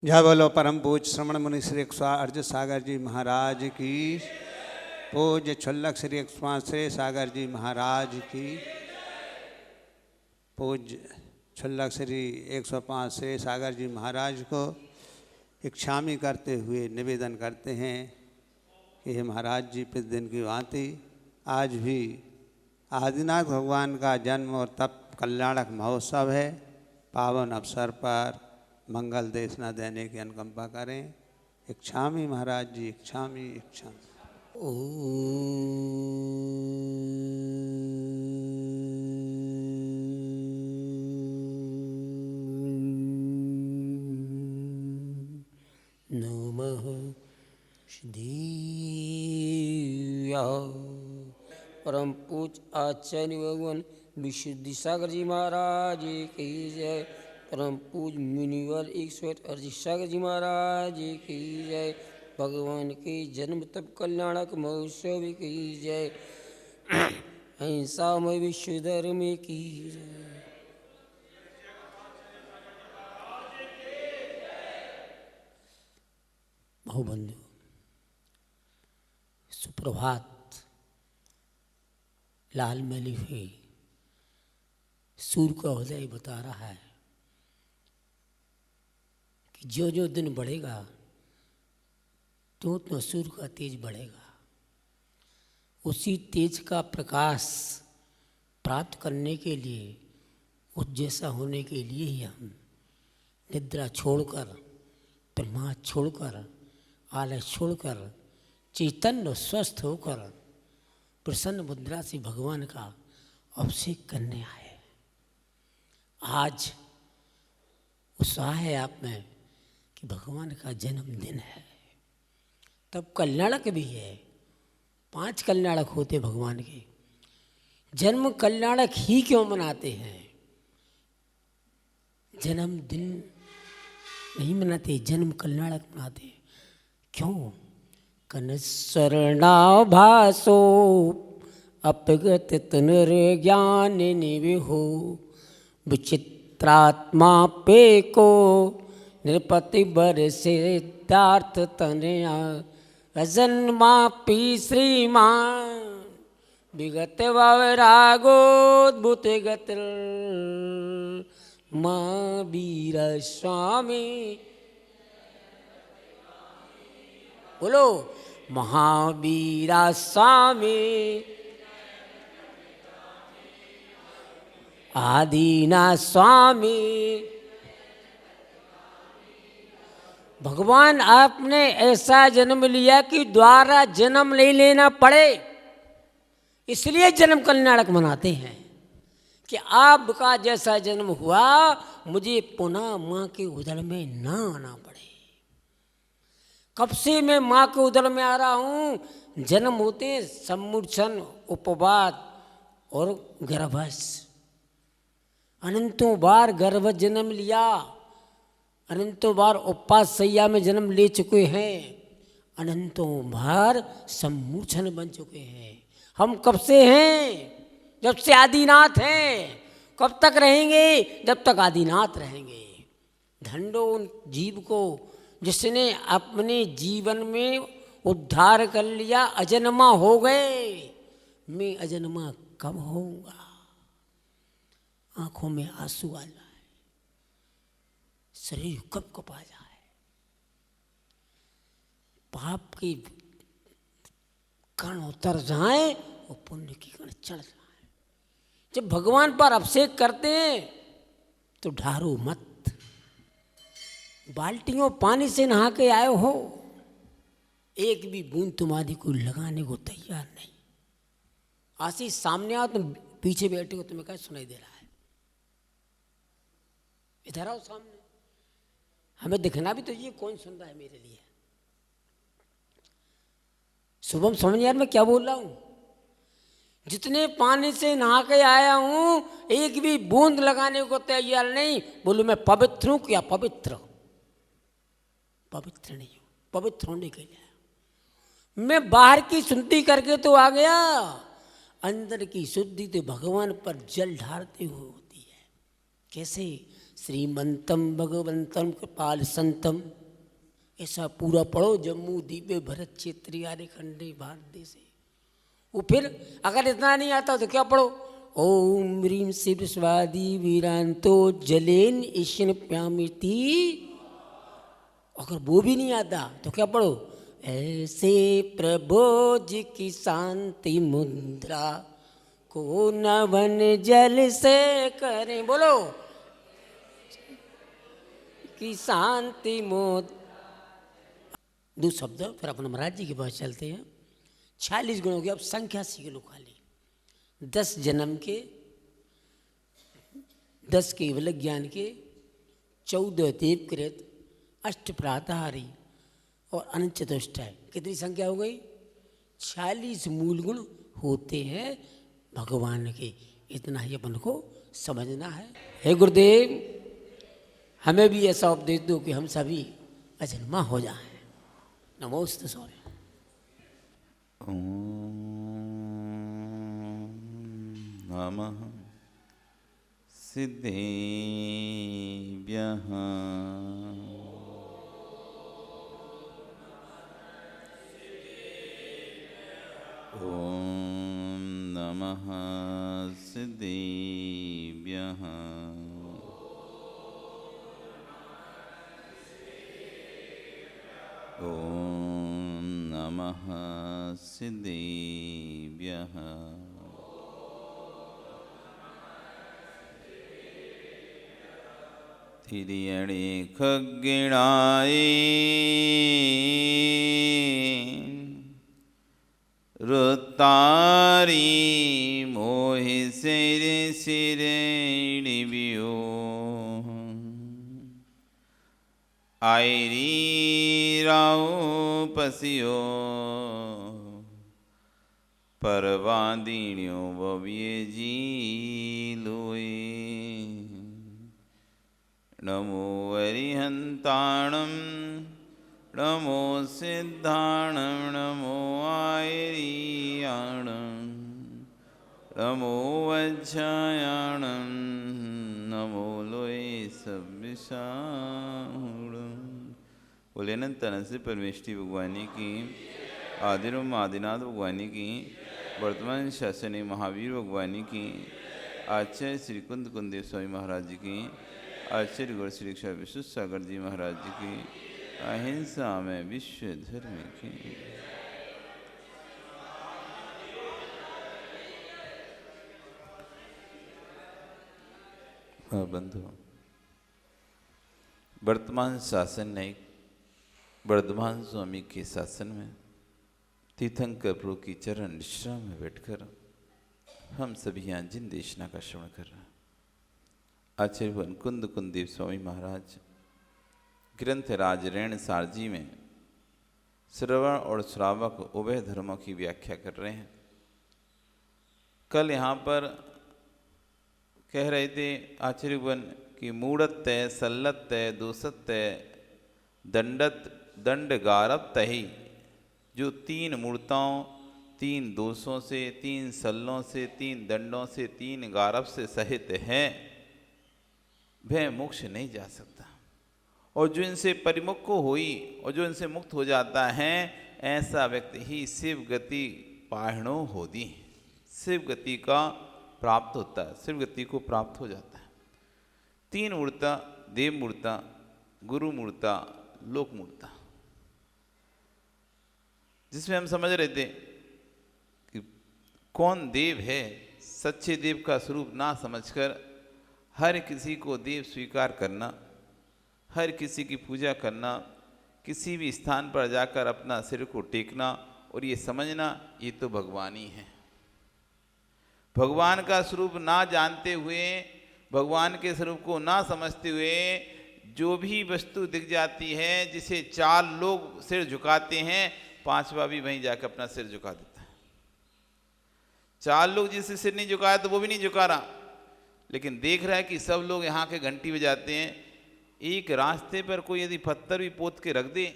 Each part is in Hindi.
जय बोलो परम पूज श्रवण मुनि श्री अर्ज सागर जी महाराज की। पूज्य छुल्लक श्री श्री सागर जी महाराज की। पूज्य छुल्लक श्री 105 श्री सागर जी महाराज को इच्छामी करते हुए निवेदन करते हैं कि हे महाराज जी, प्रतिदिन की भांति आज भी आदिनाथ भगवान का जन्म और तप कल्याणक महोत्सव है। पावन अवसर पर मंगल देशना देने की अनुकंपा करें। इच्छामी महाराज जी, इच्छामी इच्छामी। नमः श्रीया परम पूज आचार्य भगवान विशुद्धि सागर जी महाराज की जय। परम पूज मुनिवर 108 अर्जी सागर जी महाराज की जय। भगवान के जन्म तप कल्याणक महोत्सव की जय। अहिंसा में विश्व धर्म की जय। बहुबंधु सुप्रभात। लाल मैली हुई सूर्य का उदय बता रहा है कि जो जो दिन बढ़ेगा तो सूर्य का तेज बढ़ेगा। उसी तेज का प्रकाश प्राप्त करने के लिए, उस जैसा होने के लिए ही हम निद्रा छोड़कर, प्रमाद छोड़कर, आलस छोड़कर, चैतन्य स्वस्थ होकर प्रसन्न मुद्रा से भगवान का अभिषेक करने आए। आज उत्साह है आप में कि भगवान का जन्मदिन है, तब कल्याणक भी है। 5 कल्याणक होते भगवान के। जन्म कल्याणक ही क्यों मनाते हैं? जन्मदिन नहीं मनाते, जन्म कल्याणक मनाते। क्यों? कनस्वरणाभासो अपगत तुनर्ज्ञान निविहो विचित्रात्मा पे को नृपति बर सिद्धार्थ तनया अजन्मा पी श्रीमान विगत वैरागोद्भुत गत माँ वीर स्वामी। बोलो महावीरा स्वामी आदिनाथ स्वामी। भगवान आपने ऐसा जन्म लिया कि द्वारा जन्म नहीं लेना पड़े, इसलिए जन्म कल्याणक मनाते हैं कि आपका जैसा जन्म हुआ मुझे पुनः माँ के उदर में ना आना पड़े। कब से मैं माँ के उदर में आ रहा हूँ? जन्म होते सम्मूर्छन, उपवाद और गर्भस। अनंतों बार गर्भ जन्म लिया, अनंतों बार उपवास सैया में जन्म ले चुके हैं, अनंतों बार सम्मूर्छन बन चुके हैं। हम कब से हैं? जब से आदिनाथ हैं। कब तक रहेंगे? जब तक आदिनाथ रहेंगे। धन्य उन जीव को जिसने अपने जीवन में उद्धार कर लिया, अजन्मा हो गए। मैं अजन्मा कब होऊंगा? आंखों में आंसू आ जाए, शरीर कब कपा जाए, पाप के कण उतर जाए और पुण्य की कण चढ़ जाए। जब भगवान पर अभिषेक करते हैं तो ढारो मत। बाल्टियों पानी से नहा के आए हो, एक भी बूंद तुम्हारी को लगाने को तैयार नहीं। आशीष सामने आओ, तुम पीछे बैठे हो, तुम्हें क्या सुनाई दे रहा है? इधर आओ सामने, हमें दिखना भी तो ये कौन सुन रहा है मेरे लिए। शुभम समझ यार मैं क्या बोल रहा हूं? जितने पानी से नहा के आया हूं, एक भी बूंद लगाने को तैयार नहीं। बोलूं मैं पवित्र हूं क्या? पवित्र पवित्र नहीं हूं। पवित्र होने के लिए मैं बाहर की शुद्धि करके तो आ गया, अंदर की शुद्धि तो भगवान पर जल ढारते हुए होती है। कैसे? श्रीमंतम भगवंतम कृपाल संतम, ऐसा पूरा पढ़ो। जम्मू दीपे भरत क्षेत्री आर्य खंडे भारत देशे। वो फिर अगर इतना नहीं आता तो क्या पढ़ो? ओम ह्रीम शिव स्वादी वीरांतो जलेन ईशन प्यामिति। अगर वो भी नहीं आता तो क्या पढ़ो? ऐसे प्रभो जी की शांति मुद्रा को नवन जल से करें। बोलो कि शांति मुद्रा। दो शब्द फिर अपन महाराज जी के पास चलते हैं। 46 गुण हो गया, अब संख्या सीख लो खाली। 10 जन्म के, 10 केवल ज्ञान के, 14 देवकृत, 8 प्रातहारी और अनंत चतुष्टय। कितनी संख्या हो गई? 46 मूल गुण होते हैं भगवान के। इतना ही अपन को समझना है। हे गुरुदेव, हमें भी ऐसा उपदेश दो कि हम सभी अजन्मा हो जाएं। नमोस्तु स्वामी। नमः सिद्धेभ्यः। ॐ नमः सिद्धेभ्यः। ॐ नमः सिद्धेभ्यः। तिर्यणे खग्गिणाय रुतारी मोहि सिर सिरेणिव्यो आयरी राव पसियो परवादीण्यो भव्य जी लोए। नमो अरिहंताणं नमो सिद्धाणं नमो आयरीयाणं नमो वज्रायाणं नमो लोए सव्यसाणं। बोले अनंत से परमेष्टि भगवानी की, आदिरम आदिनाथ भगवानी की, वर्तमान शासनी महावीर भगवानी की, आचार्य श्री कुंद कुंदेव स्वामी महाराज जी की, आचार्य गुरु श्री दीक्षा विश्व सागर जी महाराज जी की, अहिंसा में विश्व धर्म की। बंधु, वर्तमान शासन ने वर्धमान स्वामी के शासन में तीर्थंकर प्रभु की चरण निश्रा में बैठकर हम सभी यहाँ जिन देशना का श्रवण कर रहे हैं। आचार्य कुंद कुंदेव स्वामी महाराज ग्रंथ राज रेण सारजी में श्रवण और श्रावक उभय धर्मों की व्याख्या कर रहे हैं। कल यहाँ पर कह रहे थे आचार्यवन कि मूढ़त्य सल्लत्य दूसत्य दंडत दंड गारब तही, जो 3 मूर्ताओं, 3 दोषों से, 3 सल्लों से, 3 दंडों से, 3 गारब से सहित है, वह मोक्ष नहीं जा सकता। और जो इनसे परिमुख हुई और जो इनसे मुक्त हो जाता है, ऐसा व्यक्ति ही शिव गति पाहिणो होती, शिव गति का प्राप्त होता है, शिव गति को प्राप्त हो जाता है। 3 मूर्ता, देव मूर्ता, गुरु मूर्ता, लोक मूर्ता, जिसमें हम समझ रहे थे कि कौन देव है। सच्चे देव का स्वरूप ना समझकर हर किसी को देव स्वीकार करना, हर किसी की पूजा करना, किसी भी स्थान पर जाकर अपना सिर को टेकना और ये समझना ये तो भगवान ही है। भगवान का स्वरूप ना जानते हुए, भगवान के स्वरूप को ना समझते हुए जो भी वस्तु दिख जाती है, जिसे 4 लोग सिर झुकाते हैं, 5वां भी वहीं जाकर अपना सिर झुका देता है। 4 लोग जिससे सिर नहीं झुकाया तो वो भी नहीं झुका रहा, लेकिन देख रहा है कि सब लोग यहाँ के घंटी बजाते हैं। एक रास्ते पर कोई यदि पत्थर भी पोत के रख दे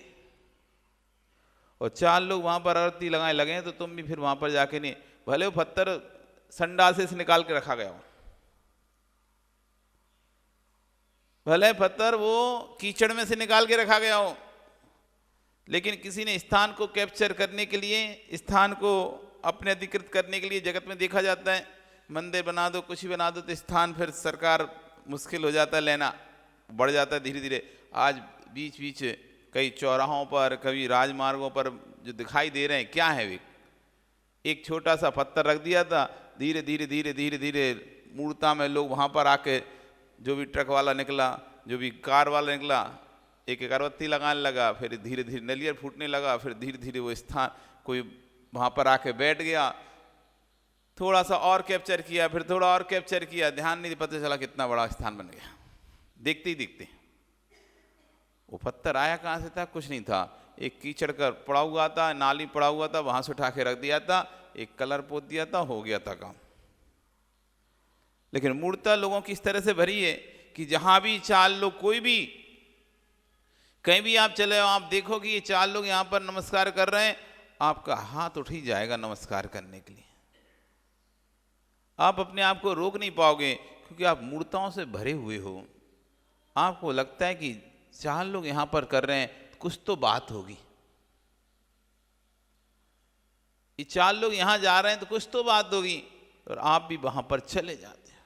और 4 लोग वहाँ पर आरती लगाए लगे तो तुम भी फिर वहाँ पर जाके नहीं, भले वो पत्थर संडाल से निकाल के रखा गया हो, भले पत्थर वो कीचड़ में से निकाल के रखा गया हो, लेकिन किसी ने स्थान को कैप्चर करने के लिए, स्थान को अपने अधिकृत करने के लिए जगत में देखा जाता है, मंदिर बना दो, कुछ भी बना दो, तो स्थान फिर सरकार मुश्किल हो जाता है लेना, बढ़ जाता है धीरे धीरे। आज बीच बीच कई चौराहों पर, कभी राजमार्गों पर जो दिखाई दे रहे हैं, क्या है वे? एक छोटा सा पत्थर रख दिया था, धीरे धीरे धीरे धीरे धीरे मूर्ता में लोग वहाँ पर आके, जो भी ट्रक वाला निकला, जो भी कार वाला निकला, एक एक अगरबत्ती लगाने लगा, फिर धीरे धीरे नलियर फूटने लगा, फिर धीरे धीरे वो स्थान कोई वहाँ पर आके बैठ गया, थोड़ा सा और कैप्चर किया, फिर थोड़ा और कैप्चर किया, ध्यान नहीं पता चला कितना बड़ा स्थान बन गया। देखते ही देखते वो पत्थर आया कहाँ से था? कुछ नहीं था, एक कीचड़ का पड़ा हुआ था, नाली पड़ा हुआ था, वहाँ से उठा के रख दिया था, एक कलर पोत दिया था, हो गया था काम। लेकिन मूर्ता लोगों की इस तरह से भरी है कि जहाँ भी चार लोग, कोई भी कहीं भी आप चले हो, आप देखो कि ये चार लोग यहाँ पर नमस्कार कर रहे हैं, आपका हाथ उठ ही जाएगा नमस्कार करने के लिए। आप अपने आप को रोक नहीं पाओगे, क्योंकि आप मूर्ताओं से भरे हुए हो। आपको लगता है कि चार लोग यहाँ पर कर रहे हैं, कुछ तो बात होगी, ये चार लोग यहाँ जा रहे हैं तो कुछ तो बात होगी, और आप भी वहाँ पर चले जाते हो।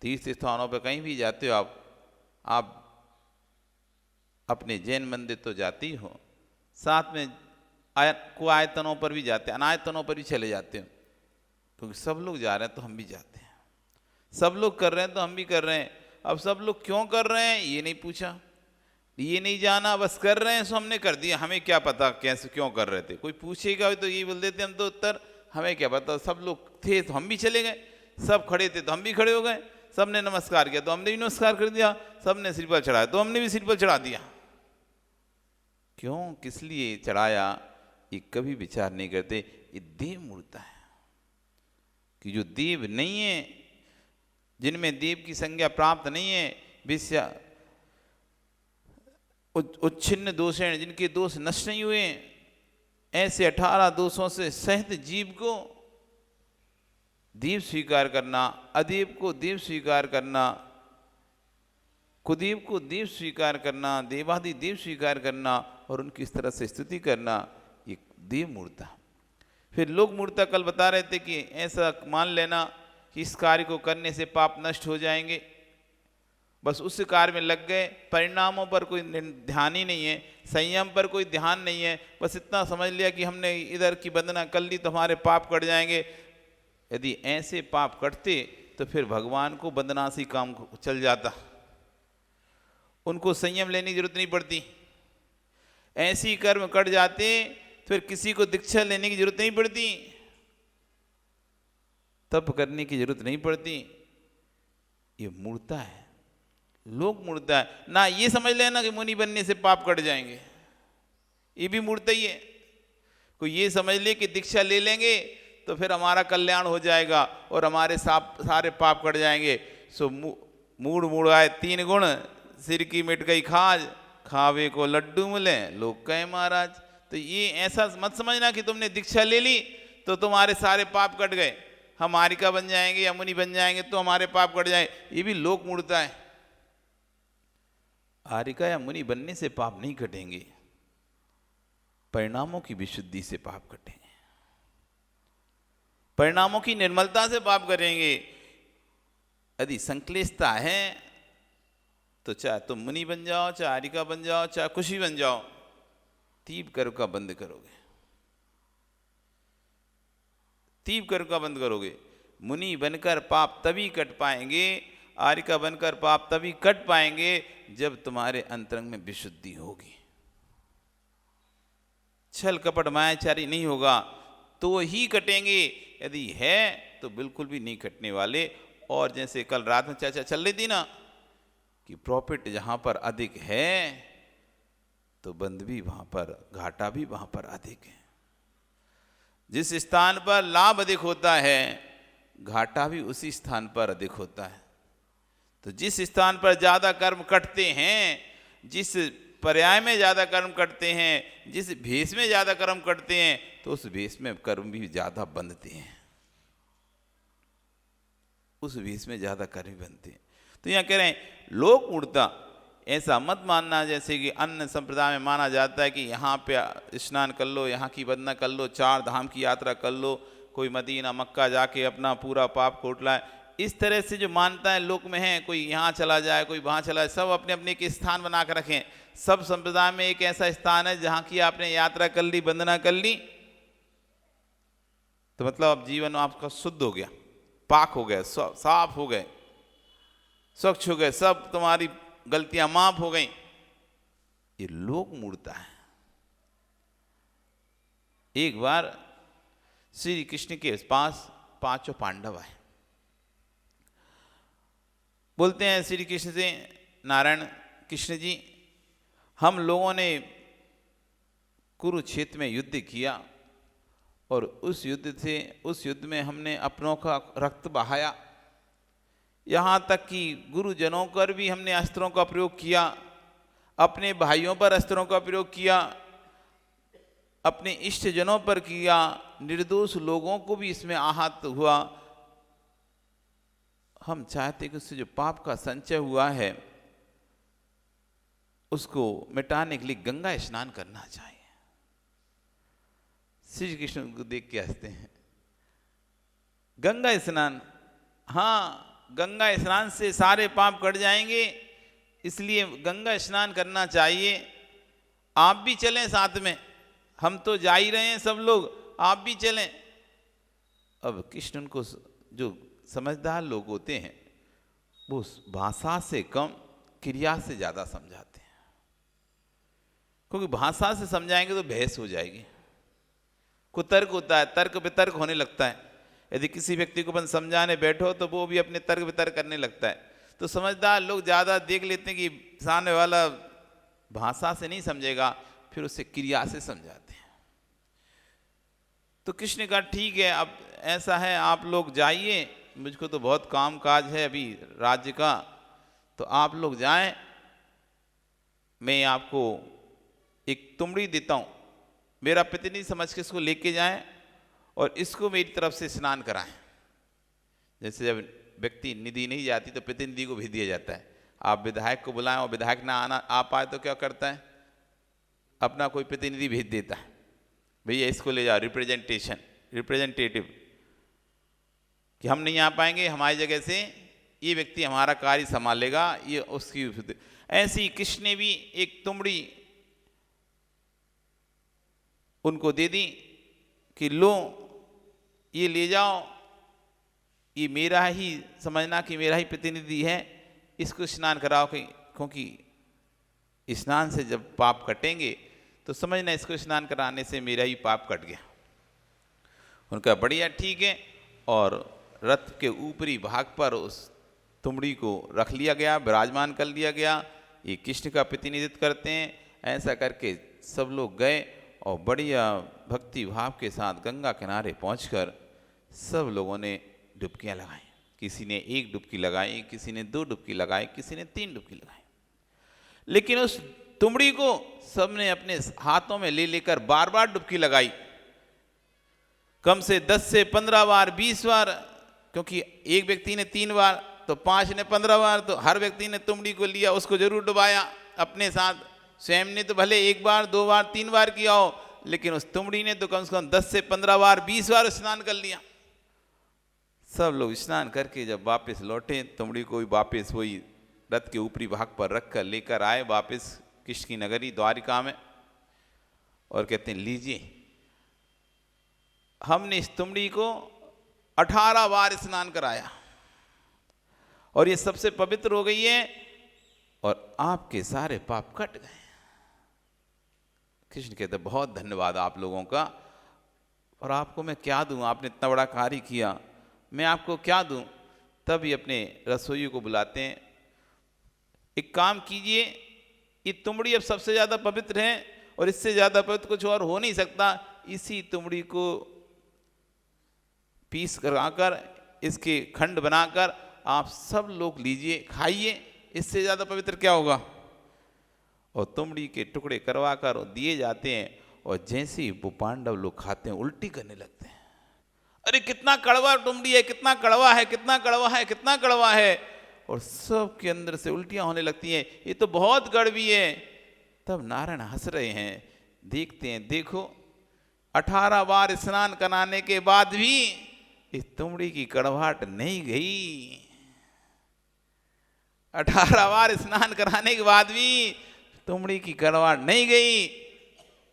तीर्थ स्थानों पर कहीं भी जाते हो आप अपने जैन मंदिर तो जाते ही हो, साथ में आयतनों पर भी जाते हैं, अनायतनों पर भी चले जाते हो, क्योंकि सब लोग जा रहे हैं तो हम भी जाते हैं, सब लोग कर रहे हैं तो हम भी कर रहे हैं। अब सब लोग क्यों कर रहे हैं ये नहीं पूछा, ये नहीं जाना, बस कर रहे हैं सो हमने कर दिया, हमें क्या पता कैसे क्यों कर रहे थे। कोई पूछेगा तो ये बोल देते हम तो उत्तर, हमें क्या पता। सब लोग थे तो हम भी चले गए, सब खड़े थे तो हम भी खड़े हो गए, सब ने नमस्कार किया तो हमने भी नमस्कार कर दिया, सब ने सिर पर चढ़ाया तो हमने भी सिर पर चढ़ा दिया। क्यों, किस लिए चढ़ाया, ये कभी विचार नहीं करते। ये देव मूर्ता है कि जो देव नहीं है, जिनमें देव की संज्ञा प्राप्त नहीं है, विषय उच्छिन्न दोषेण, जिनके दोष नष्ट नहीं हुए, ऐसे 18 दोषों से सहित जीव को देव स्वीकार करना, अदेव को देव स्वीकार करना, कुदेव को देव स्वीकार करना, देवादि देव स्वीकार करना और उनकी इस तरह से स्तुति करना, ये देव मूर्ता। फिर लोक मूर्ता कल बता रहे थे कि ऐसा मान लेना कि इस कार्य को करने से पाप नष्ट हो जाएंगे, बस उस कार्य में लग गए, परिणामों पर कोई ध्यान ही नहीं है, संयम पर कोई ध्यान नहीं है, बस इतना समझ लिया कि हमने इधर की वंदना कर ली तो हमारे पाप कट जाएंगे। यदि ऐसे पाप कटते तो फिर भगवान को वंदना से काम चल जाता, उनको संयम लेने की जरूरत नहीं पड़ती। ऐसी कर्म कट जाते फिर किसी को दीक्षा लेने की जरूरत नहीं पड़ती, तप करने की जरूरत नहीं पड़ती। ये मूर्ता है, लोक मूर्ता है ना। ये समझ लेना कि मुनि बनने से पाप कट जाएंगे, ये भी मूर्ता ही है। कोई ये समझ ले कि दीक्षा ले लेंगे तो फिर हमारा कल्याण हो जाएगा और हमारे सारे पाप कट जाएंगे। सो मूड मूड़ाए 3 गुण, सिर की मिट गई खाज, खावे को लड्डू मिले लोग कहे महाराज। तो ये ऐसा मत समझना कि तुमने दीक्षा ले ली तो तुम्हारे सारे पाप कट गए, हम आरिका बन जाएंगे या मुनि बन जाएंगे तो हमारे पाप कट जाए, ये भी लोक मूर्ता है। आरिका या मुनि बनने से पाप नहीं कटेंगे, परिणामों की विशुद्धि से पाप कटेंगे, परिणामों की निर्मलता से पाप करेंगे। यदि संक्लेशता है तो चाहे तुम मुनि बन जाओ, चाहे आरिका बन जाओ, चाहे कुछ भी बन जाओ, तीव्र कर्म का बंद करोगे, तीव्र कर्म का बंद करोगे। मुनि बनकर पाप तभी कट पाएंगे, आरिका बनकर पाप तभी कट पाएंगे जब तुम्हारे अंतरंग में विशुद्धि होगी, छल कपट मायाचारी नहीं होगा तो ही कटेंगे, यदि है तो बिल्कुल भी नहीं कटने वाले। और जैसे कल रात में चर्चा चल रही थी ना कि प्रॉफिट जहां पर अधिक है तो बंद भी वहां पर, घाटा भी वहां पर अधिक है। जिस स्थान पर लाभ अधिक होता है घाटा भी उसी स्थान पर अधिक होता है। तो जिस स्थान पर ज्यादा कर्म कटते हैं, जिस पर्याय में ज्यादा कर्म कटते हैं, जिस भेष में ज्यादा कर्म कटते हैं, तो उस भेष में कर्म भी ज्यादा बंधते हैं, उस भेष में ज्यादा कर्म बनते हैं। तो यहाँ कह रहे हैं लोक मूढ़ता ऐसा मत मानना जैसे कि अन्य संप्रदाय में माना जाता है कि यहाँ पे स्नान कर लो, यहाँ की वंदना कर लो, 4 धाम की यात्रा कर लो, कोई मदीना मक्का जाके अपना पूरा पाप कोट लाए। इस तरह से जो मानता है लोक में है, कोई यहाँ चला जाए, कोई वहाँ चला जाए, सब अपने अपने एक स्थान बना कर रखें। सब संप्रदाय में एक ऐसा स्थान है जहाँ की आपने यात्रा कर ली, वंदना कर ली, तो मतलब अब जीवन आपका शुद्ध हो गया, पाक हो गए, साफ हो गए, स्वच्छ हो गए, सब तुम्हारी गलतियां माफ हो गई। ये लोक मूढ़ता है। एक बार श्री कृष्ण के पास 5 पांडव आए, बोलते हैं श्री कृष्ण से, नारायण कृष्ण जी, हम लोगों ने कुरुक्षेत्र में युद्ध किया और उस युद्ध में हमने अपनों का रक्त बहाया, यहाँ तक कि गुरुजनों पर भी हमने अस्त्रों का प्रयोग किया, अपने भाइयों पर अस्त्रों का प्रयोग किया, अपने इष्टजनों पर किया, निर्दोष लोगों को भी इसमें आहत हुआ। हम चाहते कि उससे जो पाप का संचय हुआ है उसको मिटाने के लिए गंगा स्नान करना चाहिए। श्री कृष्ण को देख के हंसते हैं। गंगा स्नान, हाँ, गंगा स्नान से सारे पाप कट जाएंगे, इसलिए गंगा स्नान करना चाहिए। आप भी चलें साथ में, हम तो जा ही रहे हैं सब लोग, आप भी चलें। अब कृष्ण उनको, जो समझदार लोग होते हैं, वो भाषा से कम क्रिया से ज़्यादा समझाते हैं, क्योंकि भाषा से समझाएंगे तो बहस हो जाएगी। कुतर्क होता है, तर्क वितर्क होने लगता है। यदि किसी व्यक्ति को अपन समझाने बैठो तो वो भी अपने तर्क वितर्क करने लगता है। तो समझदार लोग ज़्यादा देख लेते हैं कि सामने वाला भाषा से नहीं समझेगा, फिर उसे क्रिया से समझाते हैं। तो कृष्ण ने कहा ठीक है, अब ऐसा है, आप लोग जाइए, मुझको तो बहुत काम काज है अभी राज्य का, तो आप लोग जाएं, मैं आपको एक तुमड़ी देता हूँ, मेरा प्रतिनिधि समझ के इसको लेके जाएं और इसको मेरी तरफ से स्नान कराएं। जैसे जब व्यक्ति निधि नहीं जाती तो प्रतिनिधि को भेज दिया जाता है। आप विधायक को बुलाएं और विधायक ना आ पाए तो क्या करता है, अपना कोई प्रतिनिधि भेज देता है, भैया इसको ले जाओ, रिप्रेजेंटेटिव, कि हम नहीं आ पाएंगे, हमारी जगह से ये व्यक्ति हमारा कार्य संभालेगा, ये उसकी। ऐसे ही कृष्ण ने भी एक तुमड़ी उनको दे दी कि लो ये ले जाओ, ये मेरा ही समझना कि मेरा ही प्रतिनिधि है, इसको स्नान कराओ, क्योंकि स्नान से जब पाप कटेंगे तो समझना इसको स्नान कराने से मेरा ही पाप कट गया। उनका बढ़िया, ठीक है। और रथ के ऊपरी भाग पर उस तुमड़ी को रख लिया गया, विराजमान कर लिया गया। ये कृष्ण का प्रतिनिधित्व करते हैं। ऐसा करके सब लोग गए और बढ़िया भक्ति भाव के साथ गंगा किनारे पहुंचकर सब लोगों ने डुबकियां लगाई। किसी ने 1 डुबकी लगाई, किसी ने 2 डुबकी लगाई, किसी ने 3 डुबकी लगाई। लेकिन उस तुमड़ी को सबने अपने हाथों में ले लेकर बार बार डुबकी लगाई, कम से 10 से 15 बार, 20 बार, क्योंकि एक व्यक्ति ने 3 बार तो 5 ने 15 बार, तो हर व्यक्ति ने तुमड़ी को लिया, उसको जरूर डुबाया अपने साथ। स्वयं ने तो भले 1 बार, 2 बार, 3 बार किया हो, लेकिन उस तुमड़ी ने तो कम से कम 10 से 15 बार, 20 बार स्नान कर लिया। सब लोग स्नान करके जब वापस लौटे, तुमड़ी को भी वापस वही रथ के ऊपरी भाग पर रख कर लेकर आए वापस कृष्ण की नगरी द्वारिका में, और कहते हैं लीजिए, हमने इस तुमड़ी को 18 बार स्नान कराया और ये सबसे पवित्र हो गई है और आपके सारे पाप कट गए। कृष्ण कहते बहुत धन्यवाद आप लोगों का, और आपको मैं क्या दूं, आपने इतना बड़ा कार्य किया, मैं आपको क्या दूं। तब ये अपने रसोइयों को बुलाते हैं, एक काम कीजिए, ये तुमड़ी अब सबसे ज़्यादा पवित्र है और इससे ज़्यादा पवित्र कुछ और हो नहीं सकता, इसी तुमड़ी को पीस कराकर, इसके खंड बनाकर आप सब लोग लीजिए, खाइए, इससे ज़्यादा पवित्र क्या होगा। और तुमड़ी के टुकड़े करवा कर दिए जाते हैं, और जैसे ही वो पांडव लोग खाते हैं उल्टी करने लगते हैं। अरे कितना कड़वा तुमड़ी है, कितना कड़वा है, कितना कड़वा है, कितना कड़वा है। और सब के अंदर से उल्टियां होने लगती हैं, ये तो बहुत कड़वी है। तब नारायण हंस रहे हैं, देखते हैं, देखो 18 बार स्नान कराने के बाद भी इस तुमड़ी की कड़वाहट नहीं गई। 18 बार स्नान कराने के बाद भी तुमड़ी की कड़वाहट नहीं गई।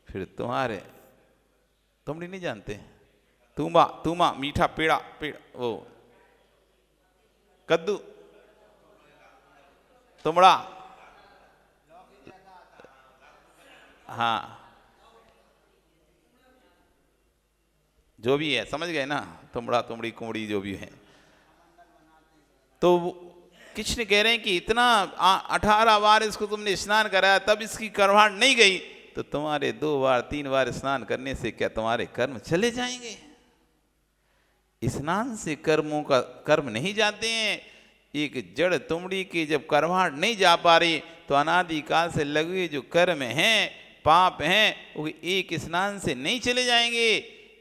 फिर तुम्हारे तुमड़ी नहीं जानते, तुमा तुमा मीठा पेड़ा वो कद्दू तुमड़ा, हाँ जो भी है समझ गए ना, तुमड़ा तुमड़ी कुमड़ी जो भी है। तो कृष्ण कह रहे हैं कि इतना 18 बार इसको तुमने स्नान कराया तब इसकी कड़वाहट नहीं गई, तो तुम्हारे 2 बार 3 बार स्नान करने से क्या तुम्हारे कर्म चले जाएंगे? स्नान से कर्मों का कर्म नहीं जाते हैं। एक जड़ तुमड़ी की जब कड़वाहट नहीं जा पा रही तो अनादिकाल से लगे जो कर्म हैं पाप हैं वो एक स्नान से नहीं चले जाएंगे।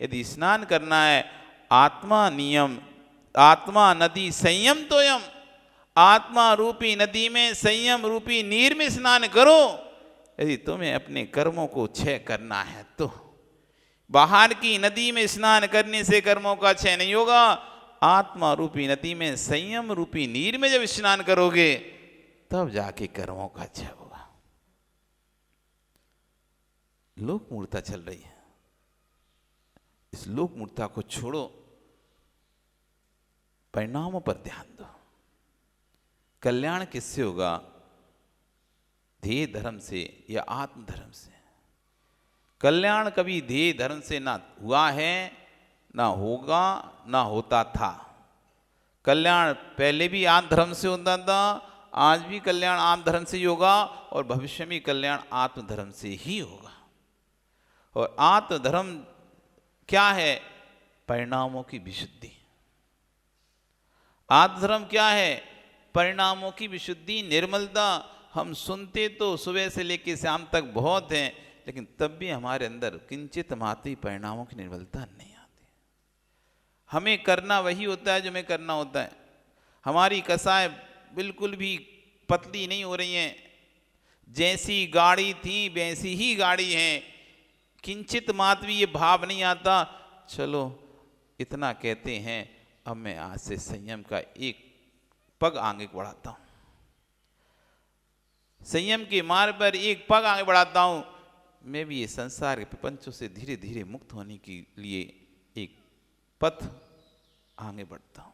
यदि स्नान करना है, आत्मा नियम, आत्मा नदी संयम तोयम, आत्मा रूपी नदी में संयम रूपी नीर में स्नान करो। यदि तुम्हें अपने कर्मों को क्षय करना है तो बाहर की नदी में स्नान करने से कर्मों का क्षय नहीं होगा। आत्मा रूपी नदी में संयम रूपी नीर में जब स्नान करोगे तब जाके कर्मों का क्षय होगा। लोक मूर्ता चल रही है, इस लोक मूर्ता को छोड़ो, परिणामों पर ध्यान दो। कल्याण किससे होगा? ध्येय धर्म से या आत्म धर्म से। कल्याण कभी ध्येय धर्म से ना हुआ है, ना होगा, ना होता था। कल्याण पहले भी आत्म धर्म से होता था, आज भी कल्याण आत्म धर्म से ही होगा और भविष्य में कल्याण आत्म धर्म से ही होगा। और आत्म धर्म क्या है? परिणामों की विशुद्धि। आत्म धर्म क्या है? परिणामों की विशुद्धि, निर्मलता। हम सुनते तो सुबह से लेकर शाम तक बहुत हैं, लेकिन तब भी हमारे अंदर किंचित मात्र परिणामों की निर्मलता नहीं आती। हमें करना वही होता है जो हमें करना होता है। हमारी कसाएं बिल्कुल भी पतली नहीं हो रही हैं, जैसी गाड़ी थी वैसी ही गाड़ी है। किंचित मात्र भी ये भाव नहीं आता, चलो इतना कहते हैं, अब मैं आज से संयम का एक पग आगे बढ़ाता हूं, संयम के मार्ग पर एक पग आगे बढ़ाता हूं। मैं भी ये संसार के प्रपंचों से धीरे धीरे मुक्त होने के लिए एक पथ आगे बढ़ता हूं।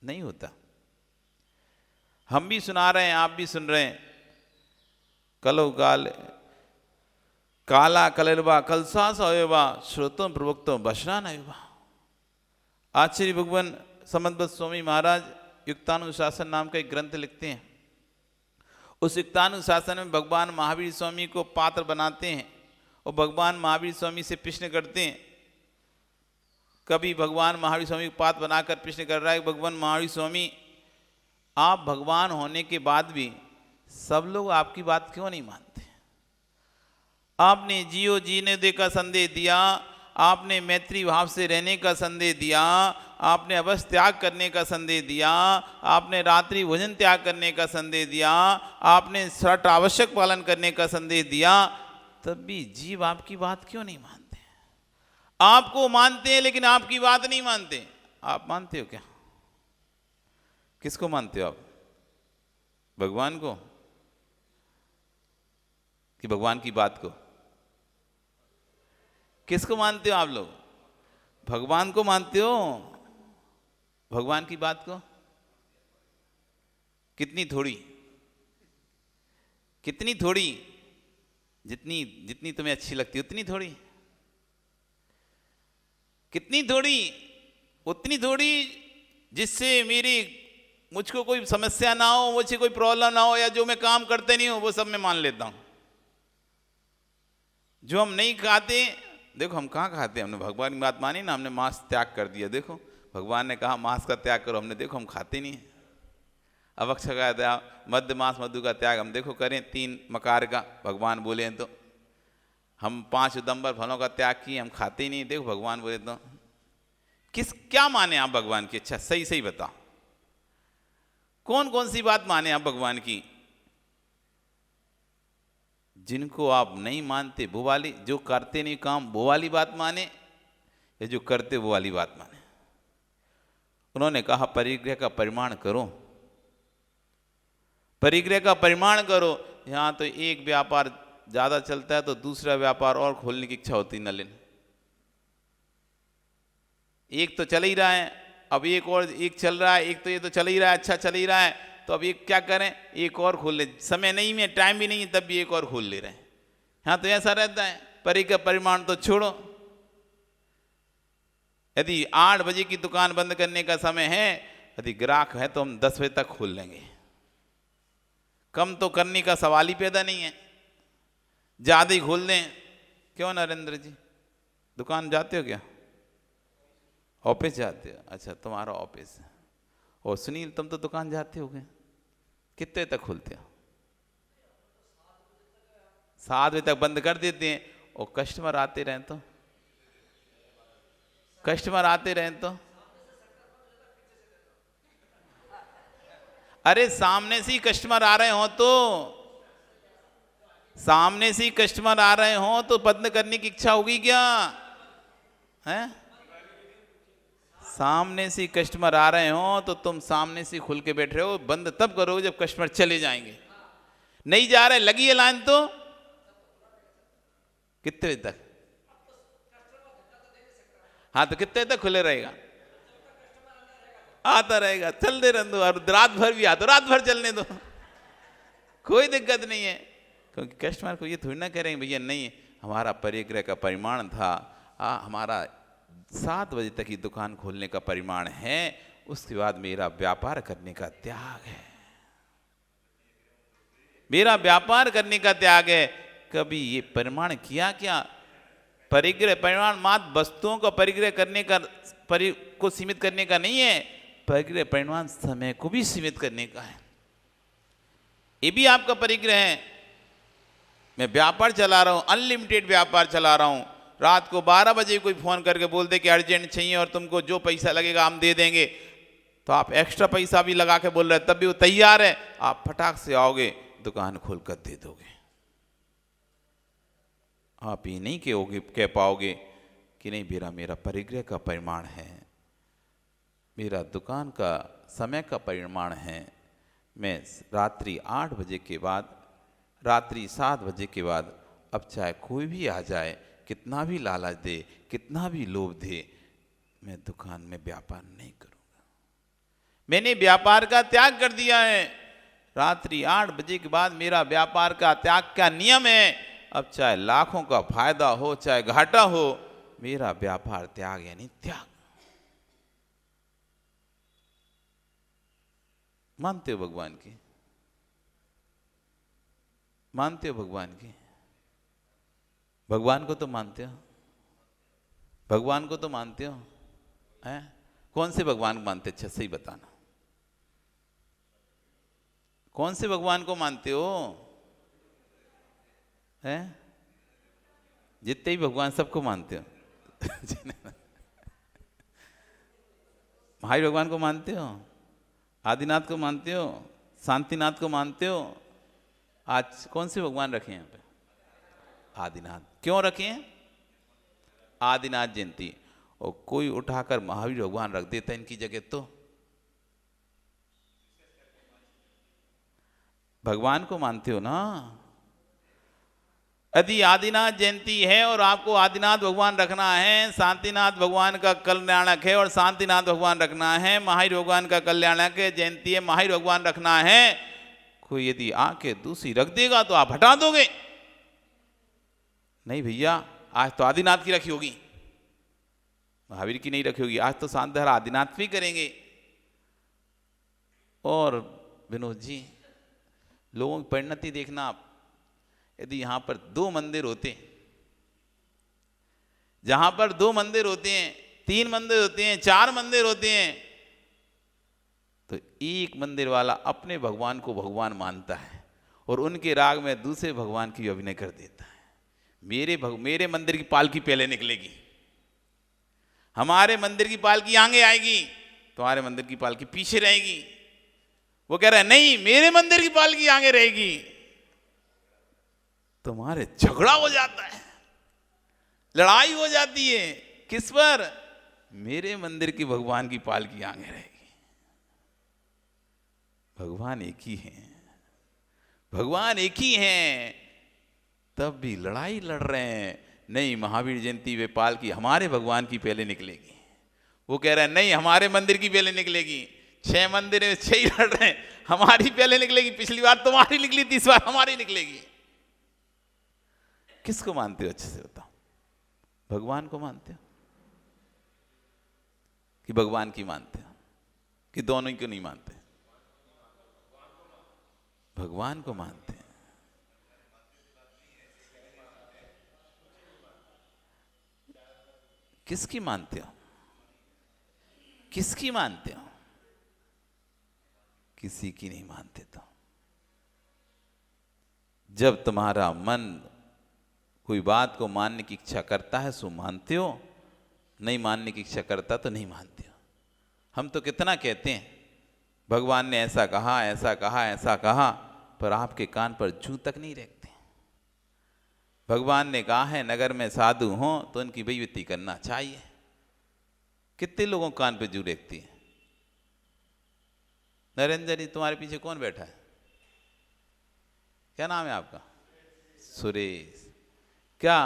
नहीं होता। हम भी सुना रहे हैं, आप भी सुन रहे हैं। कलो काल काला कलरवा कलसा सवा श्रोतों प्रवक्तों बशरा नवा। आचार्य भगवान समन्वत स्वामी महाराज युक्तानुशासन नाम का एक ग्रंथ लिखते हैं। उस युक्तानुशासन में भगवान महावीर स्वामी को पात्र बनाते हैं और भगवान महावीर स्वामी से प्रश्न करते हैं। कभी भगवान महावीर स्वामी को पात्र बनाकर प्रश्न कर रहा है, भगवान महावीर स्वामी आप भगवान होने के बाद भी सब लोग आपकी बात क्यों नहीं मानते? आपने जियो जीने दे का संदेश दिया, आपने मैत्री भाव से रहने का संदेश दिया, आपने अवश्य त्याग करने का संदेश दिया, आपने रात्रि भोजन त्याग करने का संदेश दिया, आपने छठ आवश्यक पालन करने का संदेश दिया, तब भी जीव आपकी बात क्यों नहीं मानते? आपको मानते हैं लेकिन आपकी बात नहीं मानते। आप मानते हो क्या? किसको मानते हो आप? भगवान को कि भगवान की बात को? किसको मानते हो आप लोग? भगवान को मानते हो? भगवान की बात को? कितनी थोड़ी, कितनी थोड़ी, जितनी जितनी तुम्हें अच्छी लगती है उतनी थोड़ी, कितनी थोड़ी, उतनी थोड़ी जिससे मुझको कोई समस्या ना हो, मुझे कोई प्रॉब्लम ना हो, या जो मैं काम करते नहीं हूं वो सब मैं मान लेता हूं। जो हम नहीं खाते, देखो हम कहाँ खाते हैं? हमने भगवान की बात मानी ना, हमने मांस त्याग कर दिया। देखो भगवान ने कहा मांस का त्याग करो, हमने देखो हम खाते नहीं हैं। अवक्ष का त्याग, मध्य मांस मधु का त्याग हम देखो करें, 3 मकार का भगवान बोले हैं तो। हम 5 उदंबर फलों का त्याग किए, हम खाते ही नहीं, देखो भगवान बोले तो। क्या माने आप भगवान की? अच्छा सही सही बताओ। कौन कौन सी बात माने आप भगवान की? जिनको आप नहीं मानते वो वाली, जो करते नहीं काम वो वाली बात माने, या जो करते वो वाली बात माने? उन्होंने कहा परिग्रह का परिमाण करो, परिग्रह का परिमाण करो। यहाँ तो एक व्यापार ज़्यादा चलता है तो दूसरा व्यापार और खोलने की इच्छा होती नलिन। एक तो चल ही रहा है, अब एक और एक चल रहा है, एक तो ये तो चल ही रहा है, अच्छा चल ही रहा है, तो अब एक क्या करें, एक और खोल ले। समय नहीं है, टाइम भी नहीं है, तब भी एक और खोल ले रहे हैं। यहाँ तो ऐसा रहता है, परि का परिमाण तो छोड़ो। यदि 8 बजे की दुकान बंद करने का समय है, यदि ग्राहक है तो हम 10 बजे तक खोल लेंगे। कम तो करने का सवाल ही पैदा नहीं है, ज़्यादा ही खोल दें। क्यों नरेंद्र जी, दुकान जाते हो क्या? ऑफिस जाते हो? अच्छा, तुम्हारा ऑफिस है। और सुनील तुम तो दुकान जाते होगे, कितने तक खोलते हो? 7 बजे तक बंद कर देते हैं। और कस्टमर आते रहें तो, कस्टमर आते रहें तो, अरे सामने से ही कस्टमर आ रहे हो तो, सामने से ही कस्टमर आ रहे हो तो बंद करने की इच्छा होगी क्या? हैं? सामने से कस्टमर आ रहे हो तो तुम सामने से खुल के बैठ रहे हो, बंद तब करोगे जब कस्टमर चले जाएंगे। नहीं जा रहे, लगी है लाइन तो कितने तक? हाँ, तो कितने तक खुले रहेगा? आता रहेगा, चलते रहने दो। और रात भर भी आता, रात भर चलने दो, कोई दिक्कत नहीं है। क्योंकि कस्टमर को ये थोड़ी ना करेंगे भैया नहीं हमारा परिग्रह का परिमाण था, हमारा 7 बजे तक ही दुकान खोलने का परिमाण है, उसके बाद मेरा व्यापार करने का त्याग है, मेरा व्यापार करने का त्याग है। कभी ये परिमाण किया क्या? परिग्रह परिमाण मात्र वस्तुओं का परिग्रह करने का को सीमित करने का नहीं है, परिग्रह परिमाण समय को भी सीमित करने का है। ये भी आपका परिग्रह है। मैं व्यापार चला रहा हूँ, अनलिमिटेड व्यापार चला रहा हूँ, रात को 12 बजे कोई फ़ोन करके बोल दे कि अर्जेंट चाहिए और तुमको जो पैसा लगेगा हम दे देंगे, तो आप एक्स्ट्रा पैसा भी लगा के बोल रहे हैं, तब भी वो तैयार है, आप फटाक से आओगे, दुकान खोल कर दे दोगे। आप ये नहीं कह पाओगे कि नहीं मेरा परिग्रह का परिमाण है, मेरा दुकान का समय का परिमाण है, मैं रात्रि 8 बजे के बाद, रात्रि 7 बजे के बाद, अब चाहे कोई भी आ जाए, कितना भी लालच दे, कितना भी लोभ दे, मैं दुकान में व्यापार नहीं करूँगा। मैंने व्यापार का त्याग कर दिया है। रात्रि 8 बजे के बाद मेरा व्यापार का त्याग का नियम है। अब चाहे लाखों का फायदा हो, चाहे घाटा हो, मेरा व्यापार त्याग यानी त्याग। मानते हो भगवान की? मानते हो भगवान की? भगवान को तो मानते हो, भगवान को तो मानते हो, हैं? कौन से भगवान को मानते? अच्छा सही बताना, कौन से भगवान को मानते हो? हैं? जितने भी भगवान सबको मानते हो? महावीर भगवान को मानते हो, आदिनाथ को मानते हो, शांतिनाथ को मानते हो? आज कौन से भगवान रखे हैं यहाँ पे? आदिनाथ। क्यों रखे हैं? आदिनाथ जयंती। और कोई उठाकर महावीर भगवान रख देता इनकी जगह, तो भगवान को मानते हो ना। यदि आदिनाथ जयंती है और आपको आदिनाथ भगवान रखना है, शांतिनाथ भगवान का कल्याणक है और शांतिनाथ भगवान रखना है, महावीर भगवान का कल्याणक है, जयंती है, महावीर भगवान रखना है, कोई यदि आके दूसरी रख देगा तो आप हटा दोगे? नहीं भैया, आज तो आदिनाथ की रखी होगी, महावीर की नहीं रखी होगी, आज तो शांतिधारा आदिनाथ भी करेंगे। और विनोद जी, लोगों की परिणति देखना आप, यदि यहाँ पर 2 मंदिर होते, जहां पर 2 मंदिर होते हैं, 3 मंदिर होते हैं, 4 मंदिर होते हैं, तो एक मंदिर वाला अपने भगवान को भगवान मानता है और उनके राग में दूसरे भगवान की अभिनय कर देता है। मेरे मंदिर की पालकी पहले निकलेगी, हमारे मंदिर की पालकी आगे आएगी, तुम्हारे मंदिर की पालकी पीछे रहेगी। वो कह रहा है नहीं, मेरे मंदिर की पालकी आगे रहेगी। तुम्हारे झगड़ा हो जाता है, लड़ाई हो जाती है। किस पर? मेरे मंदिर की भगवान की पालकी आगे रहेगी। भगवान एक ही हैं, भगवान एक ही हैं, तब भी लड़ाई लड़ रहे हैं। नहीं, महावीर जयंती वे पालकी हमारे भगवान की पहले निकलेगी। वो कह रहा है नहीं, हमारे मंदिर की पहले निकलेगी। 6 मंदिर में 6 ही लड़ रहे हैं, हमारी पहले निकलेगी। पिछली बार तुम्हारी निकली थी, इस बार हमारी निकलेगी। किसको मानते हो? अच्छे से बताओ। भगवान को मानते हो कि भगवान की मानते हो कि दोनों को नहीं मानते? भगवान को मानते हैं। किसकी मानते हो? किसकी मानते हो? किसी की नहीं मानते। तो जब तुम्हारा मन कोई बात को मानने की इच्छा करता है सो मानते हो, नहीं मानने की इच्छा करता तो नहीं मानते हो। हम तो कितना कहते हैं भगवान ने ऐसा कहा, ऐसा कहा, ऐसा कहा, पर आपके कान पर जूं तक नहीं रखते। भगवान ने कहा है नगर में साधु हों तो उनकी बेइज्जती करना चाहिए। कितने लोगों के कान पे जूं रेखती है? नरेंद्र जी, तुम्हारे पीछे कौन बैठा है? क्या नाम है आपका? सुरेश। क्या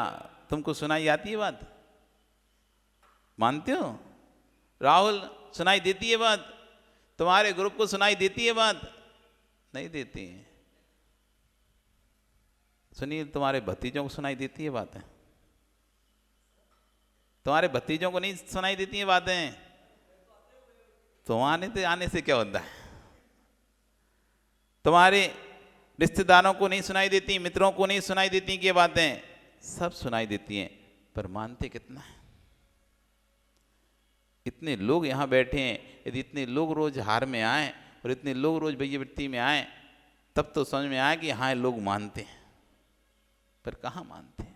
तुमको सुनाई आती है बात? मानते हो? राहुल, सुनाई देती है बात? तुम्हारे ग्रुप को सुनाई देती है बात? नहीं देती है। सुनील, तुम्हारे भतीजों को सुनाई देती है बातें? तुम्हारे भतीजों को नहीं सुनाई देती है बातें? तुम्हारे आने से क्या होता है? तुम्हारे रिश्तेदारों को नहीं सुनाई देती, मित्रों को नहीं सुनाई देती ये बातें? सब सुनाई देती हैं, पर मानते कितना है? इतने लोग यहाँ बैठे हैं, यदि इतने लोग रोज हार में आए और इतने लोग रोज बेइज्जती में आए, तब तो समझ में आए कि हाँ लोग मानते हैं। पर कहाँ मानते हैं?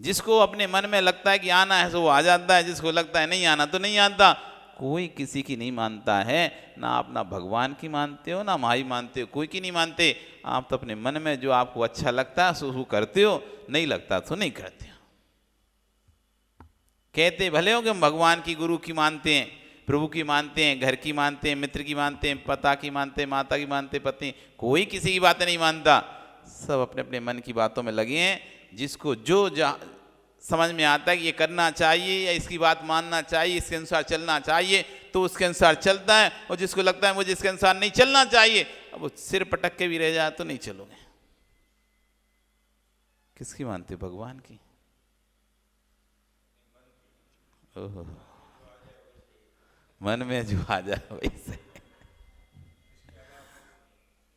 जिसको अपने मन में लगता है कि आना है सो वो आ जाता है, जिसको लगता है नहीं आना तो नहीं आता। कोई किसी की नहीं मानता है, ना अपना भगवान की मानते हो ना माई मानते हो, कोई की नहीं मानते। आप तो अपने मन में जो आपको अच्छा लगता है सो करते हो, नहीं लगता तो नहीं करते हो। कहते भले हो कि हम भगवान की, गुरु की मानते हैं, प्रभु की मानते हैं, घर की मानते हैं, मित्र की मानते हैं, पिता की मानते हैं, माता की मानते हैं, पत्नी, कोई किसी की बातें नहीं मानता। सब अपने अपने मन की बातों में लगे हैं। जिसको जो समझ में आता है कि ये करना चाहिए या इसकी बात मानना चाहिए, इसके अनुसार चलना चाहिए, तो उसके अनुसार चलता है। और जिसको लगता है मुझे इसके अनुसार नहीं चलना चाहिए, अब वो सिर पटक के भी रह जाए तो नहीं चलोगे। किसकी मानते? भगवान की। ओह, मन में जो आ जाए वैसे।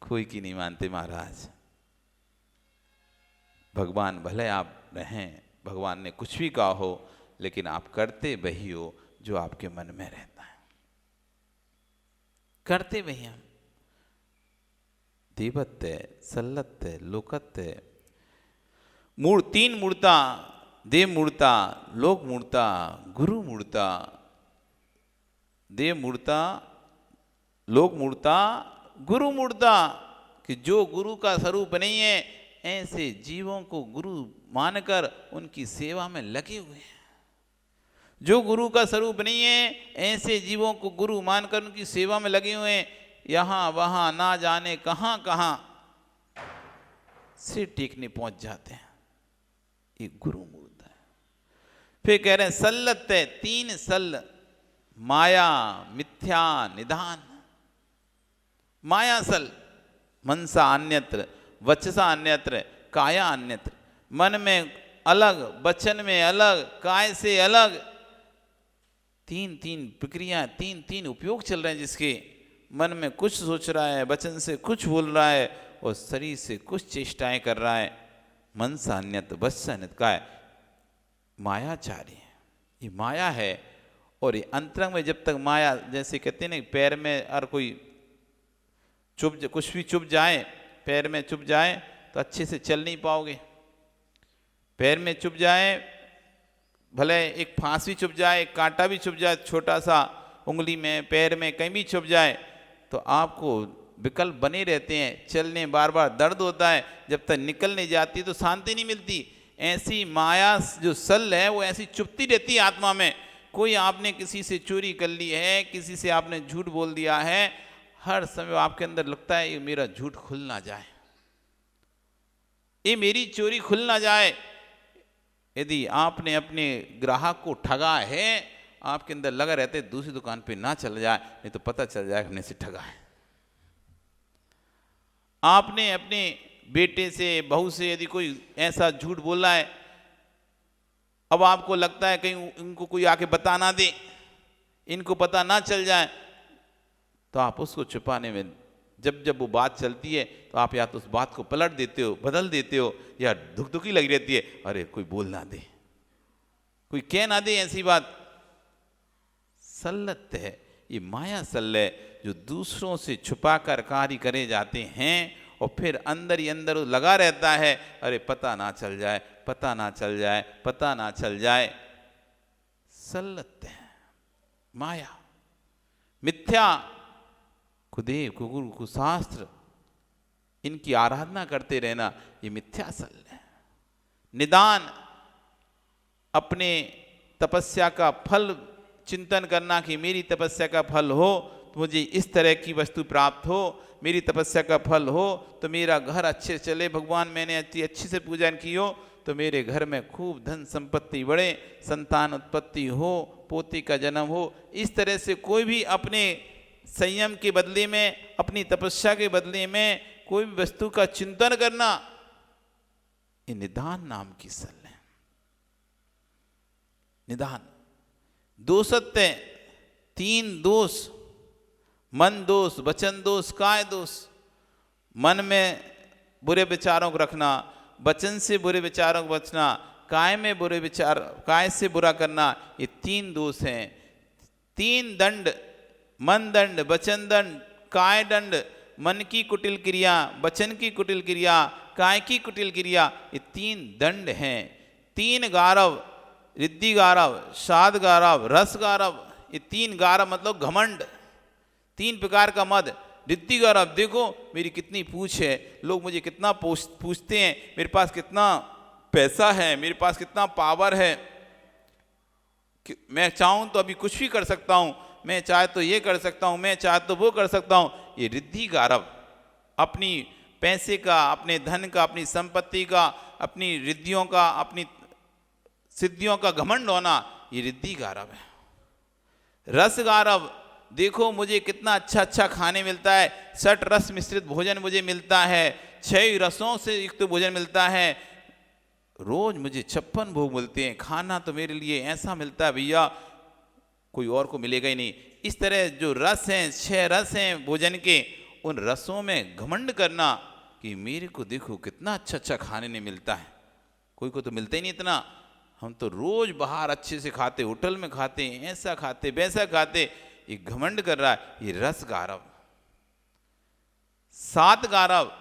कोई की नहीं मानते महाराज। भगवान भले आप रहें, भगवान ने कुछ भी कहा हो, लेकिन आप करते वही हो जो आपके मन में रहता है। करते वही हम। देवत्व, सल्लत्व, लोकत्व, तीन मूर्ता, देव मूर्ता, लोक मूर्ता, गुरु मूर्ता। देव मूर्ता, लोक मूर्ता, गुरु मूर्ता। कि जो गुरु का स्वरूप नहीं है, ऐसे जीवों को गुरु मानकर उनकी सेवा में लगे हुए हैं। जो गुरु का स्वरूप नहीं है, ऐसे जीवों को गुरु मानकर उनकी सेवा में लगे हुए हैं। यहाँ वहाँ ना जाने कहाँ कहाँ सिर टेकने पहुंच जाते हैं। ये गुरु मूर्त है। फिर कह रहे हैं सल्लत है, 3 सल, माया, मिथ्या, निधान। माया सल, मनसा अन्यत्र, वचसा अन्यत्र, काया अन्यत्र। मन में अलग, वचन में अलग, काय से अलग। 3 प्रक्रिया, 3 उपयोग चल रहे हैं। जिसके मन में कुछ सोच रहा है, वचन से कुछ बोल रहा है और शरीर से कुछ चेष्टाएं कर रहा है। मनसा अन्यत्र, वचसा अन्यत्र, काय मायाचारी है। ये माया है। और ये अंतरंग में जब तक माया, जैसे कहते हैं ना पैर में और कोई कुछ भी चुभ जाए, पैर में चुभ जाए तो अच्छे से चल नहीं पाओगे। पैर में चुभ जाए, भले एक फांस भी चुभ जाए, एक कांटा भी चुभ जाए, छोटा सा उंगली में, पैर में कहीं भी चुभ जाए, तो आपको विकल्प बने रहते हैं, चलने बार बार दर्द होता है, जब तक निकल नहीं जाती तो शांति नहीं मिलती। ऐसी माया जो सल है वो ऐसी चुपती रहती है आत्मा में। कोई आपने किसी से चोरी कर ली है, किसी से आपने झूठ बोल दिया है, हर समय आपके अंदर लगता है ये मेरा झूठ खुल ना जाए, ये मेरी चोरी खुल ना जाए। यदि आपने अपने ग्राहक को ठगा है, आपके अंदर लगा रहते दूसरी दुकान पे ना चल जाए, नहीं तो पता चल जाए हमने से ठगा है। आपने अपने बेटे से, बहू से यदि कोई ऐसा झूठ बोला है, अब आपको लगता है कहीं इनको कोई आके बता ना दे, इनको पता ना चल जाए, तो आप उसको छुपाने में जब जब वो बात चलती है तो आप या तो उस बात को पलट देते हो, बदल देते हो, या धुकधुकी लगी रहती है, अरे कोई बोल ना दे, कोई कह ना दे ऐसी बात। सल्लत है, ये माया सल है जो दूसरों से छुपा कर कार्य करे जाते हैं और फिर अंदर ही अंदर लगा रहता है, अरे पता ना चल जाए, पता ना चल जाए, पता ना चल जाए। सल्लत है, माया, मिथ्या, कुदेव, कुगुरु, कुशास्त्र, इनकी आराधना करते रहना, ये मिथ्या सल है। निदान, अपने तपस्या का फल चिंतन करना कि मेरी तपस्या का फल हो तो मुझे इस तरह की वस्तु प्राप्त हो, मेरी तपस्या का फल हो तो मेरा घर अच्छे चले, भगवान मैंने अच्छी से पूजन की हो तो मेरे घर में खूब धन संपत्ति बढ़े, संतान उत्पत्ति हो, पोती का जन्म हो। इस तरह से कोई भी अपने संयम के बदले में, अपनी तपस्या के बदले में कोई भी वस्तु का चिंतन करना, ये निदान नाम की सल है। निदान, दोषत्य, 3 दोष, मन दोष, वचन दोष, काय दोष। मन में बुरे विचारों को रखना, वचन से बुरे विचारों को बचना, काय में बुरे विचार, काय से बुरा करना, ये 3 दोष हैं। 3 दंड, मन दंड, वचन दंड, काय दंड। मन की कुटिल क्रिया, वचन की कुटिल क्रिया, काय की कुटिल क्रिया, ये 3 दंड हैं। 3 गारव, रिद्धि गारव, साध गारव, रस गारव। ये 3 गारव मतलब घमंड, 3 प्रकार का मद। रिद्धि गारव, देखो मेरी कितनी पूछ है, लोग मुझे कितना पूछते हैं, मेरे पास कितना पैसा है, मेरे पास कितना पावर है, मैं चाहूँ तो अभी कुछ भी कर सकता हूँ, मैं चाहे तो ये कर सकता हूँ, मैं चाहे तो वो कर सकता हूँ। ये रिद्धि गारव, अपनी पैसे का, अपने धन का, अपनी संपत्ति का, अपनी रिद्धियों का, अपनी सिद्धियों का घमंड होना, ये रिद्धि गारव है। रस गारव, देखो मुझे कितना अच्छा अच्छा खाने मिलता है, 60 रस मिश्रित भोजन मुझे मिलता है, 6 रसों से युक्त भोजन मिलता है, रोज मुझे 56 भोग मिलते हैं, खाना तो मेरे लिए ऐसा मिलता है भैया कोई और को मिलेगा ही नहीं। इस तरह जो रस हैं, 6 रस हैं भोजन के, उन रसों में घमंड करना कि मेरे को देखो कितना अच्छा अच्छा खाने नहीं मिलता है, कोई को तो मिलता ही नहीं इतना, हम तो रोज बाहर अच्छे से खाते, होटल में खाते, ऐसा खाते वैसा खाते, ये घमंड कर रहा है, ये रस गारव। 7 गारव,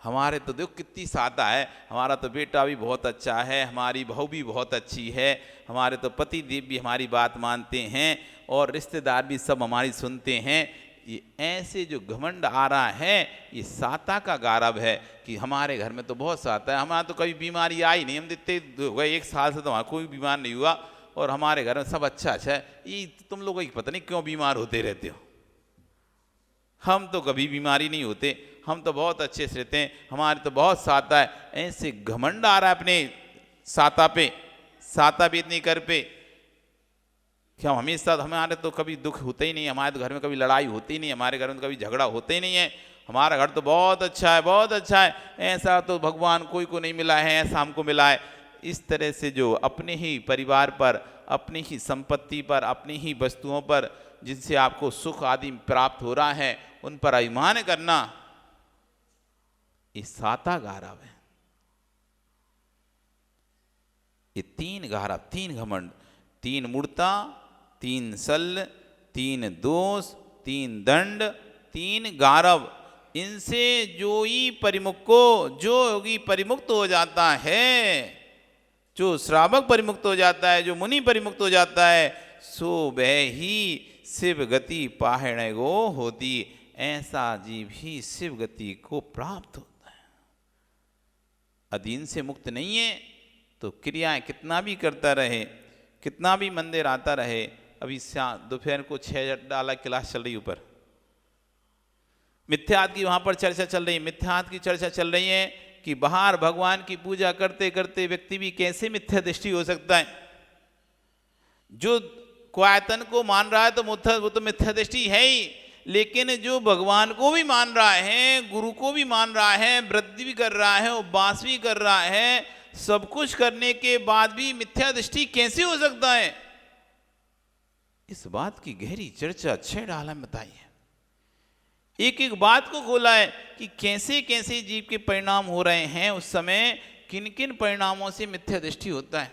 हमारे तो देखो कितनी सादा है, हमारा तो बेटा भी बहुत अच्छा है, हमारी बहू भी बहुत अच्छी है, हमारे तो पति देव भी हमारी बात मानते हैं और रिश्तेदार भी सब हमारी सुनते हैं। ये ऐसे जो घमंड आ रहा है, ये साता का गारव है कि हमारे घर में तो बहुत साता है, हमारा तो कभी बीमारी आई नहीं, हम जितने हो गए 1 साल से तो हमारा कोई बीमार नहीं हुआ और हमारे घर में सब अच्छा अच्छा है। ये तुम लोगों की पता नहीं क्यों बीमार होते रहते हो, हम तो कभी बीमारी नहीं होते, हम तो बहुत अच्छे से रहते हैं, हमारे तो बहुत साता है। ऐसे घमंड आ रहा है अपने साता पे, साता बेचने कर पे, क्या हमेशा हमारे तो कभी दुख होता ही नहीं, हमारे तो घर में कभी लड़ाई होती ही नहीं, हमारे घर में तो कभी झगड़ा होता ही नहीं है, हमारा घर तो बहुत अच्छा है, बहुत अच्छा है, ऐसा तो भगवान कोई को नहीं मिला है, ऐसा हमको मिला है। इस तरह से जो अपने ही परिवार पर, अपनी ही संपत्ति पर, अपनी ही वस्तुओं पर जिनसे आपको सुख आदि प्राप्त हो रहा है, उन पर अभिमान करना, ये साता गारव है। ये 3 गारव, 3 घमंड, 3 मूर्ता, 3 सल, 3 दोष, 3 दंड, 3 गारव। इनसे जो योगी परिमुक्त हो जाता है, जो श्रावक परिमुक्त हो जाता है, जो मुनि परिमुक्त हो जाता है, सो वह ही शिव गति पाहणे गो होती। ऐसा जीव ही शिव गति को प्राप्त होता है। अधीन से मुक्त नहीं है तो क्रियाएं कितना भी करता रहे, कितना भी मंदिर आता रहे। अभी दोपहर को 6 डाला क्लास चल रही ऊपर, मिथ्यात्व की वहां पर चर्चा चल रही है। मिथ्यात्व की चर्चा चल रही है कि बाहर भगवान की पूजा करते करते व्यक्ति भी कैसे मिथ्या दृष्टि हो सकता है। जो क्वायतन को मान रहा है तो वो तो मिथ्या दृष्टि है ही, लेकिन जो भगवान को भी मान रहा है, गुरु को भी मान रहा है, वृद्धि भी कर रहा है, उपवास भी कर रहा है, सब कुछ करने के बाद भी मिथ्या दृष्टि कैसे हो सकता है, इस बात की गहरी चर्चा 6 डाला में बताई है। एक एक बात को खोला है कि कैसे कैसे जीव के परिणाम हो रहे हैं, उस समय किन किन परिणामों से मिथ्या दृष्टि होता है,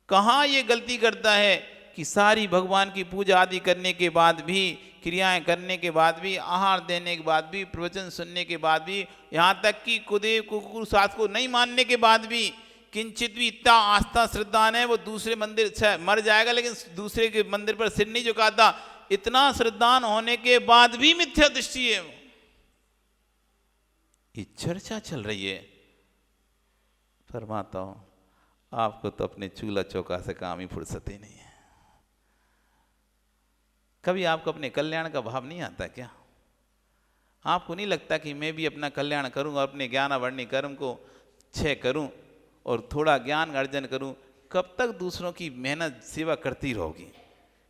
कहाँ ये गलती करता है कि सारी भगवान की पूजा आदि करने के बाद भी, क्रियाएं करने के बाद भी, आहार देने के बाद भी, प्रवचन सुनने के बाद भी, यहाँ तक कि कुदेव कुकुर साथ को नहीं मानने के बाद भी किंचित भी इतना आस्था श्रद्धा है, वो दूसरे मंदिर मर जाएगा लेकिन दूसरे के मंदिर पर सिर नहीं झुकाता, इतना श्रद्धान होने के बाद भी मिथ्या दृष्टि है। ये चर्चा चल रही है। फरमाता हूं आपको तो अपने चूल्हा चौका से काम ही फुर्सत ही नहीं है। कभी आपको अपने कल्याण का भाव नहीं आता क्या? आपको नहीं लगता कि मैं भी अपना कल्याण करूं और अपने ज्ञानावर्णी कर्म को क्षय करूं और थोड़ा ज्ञान अर्जन करूं? कब तक दूसरों की मेहनत सेवा करती रहोगी?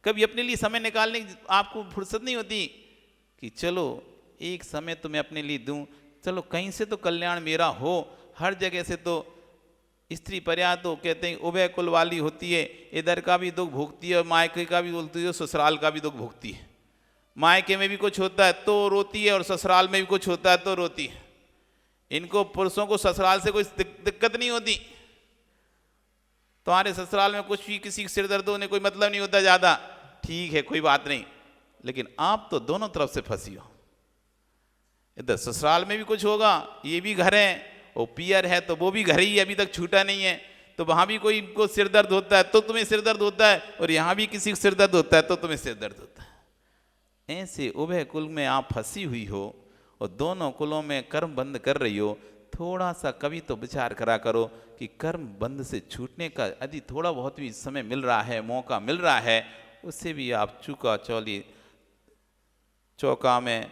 कभी अपने लिए समय निकालने की आपको फुर्सत नहीं होती कि चलो एक समय तो मैं अपने लिए दूं, चलो कहीं से तो कल्याण मेरा हो। हर जगह से तो स्त्री पर्या तो कहते हैं उभय कुल वाली होती है, इधर का भी दुख भोगती है और मायके का भी बोलती है, ससुराल का भी दुख भोगती है। मायके में भी कुछ होता है तो रोती है और ससुराल में भी कुछ होता है तो रोती है। इनको पुरुषों को ससुराल से कोई दिक्कत नहीं होती। तुम्हारे ससुराल में कुछ भी किसी सिर दर्द होने कोई मतलब नहीं होता ज़्यादा, ठीक है कोई बात नहीं, लेकिन आप तो दोनों तरफ से फंसी हो। इधर ससुराल में भी कुछ होगा, ये भी घर है, वो पियर है तो वो भी घर ही अभी तक छूटा नहीं है, तो वहाँ भी कोई को सिर दर्द होता है तो तुम्हें सिर दर्द होता है, और यहाँ भी किसी को सिर दर्द होता है तो तुम्हें सिर दर्द होता है। ऐसे उभय कुल में आप फंसी हुई हो और दोनों कुलों में कर्म बंद कर रही हो। थोड़ा सा कभी तो विचार करा करो कि कर्म बंद से छूटने का यदि थोड़ा बहुत भी समय मिल रहा है, मौका मिल रहा है, उससे भी आप चूका चौली चौका में,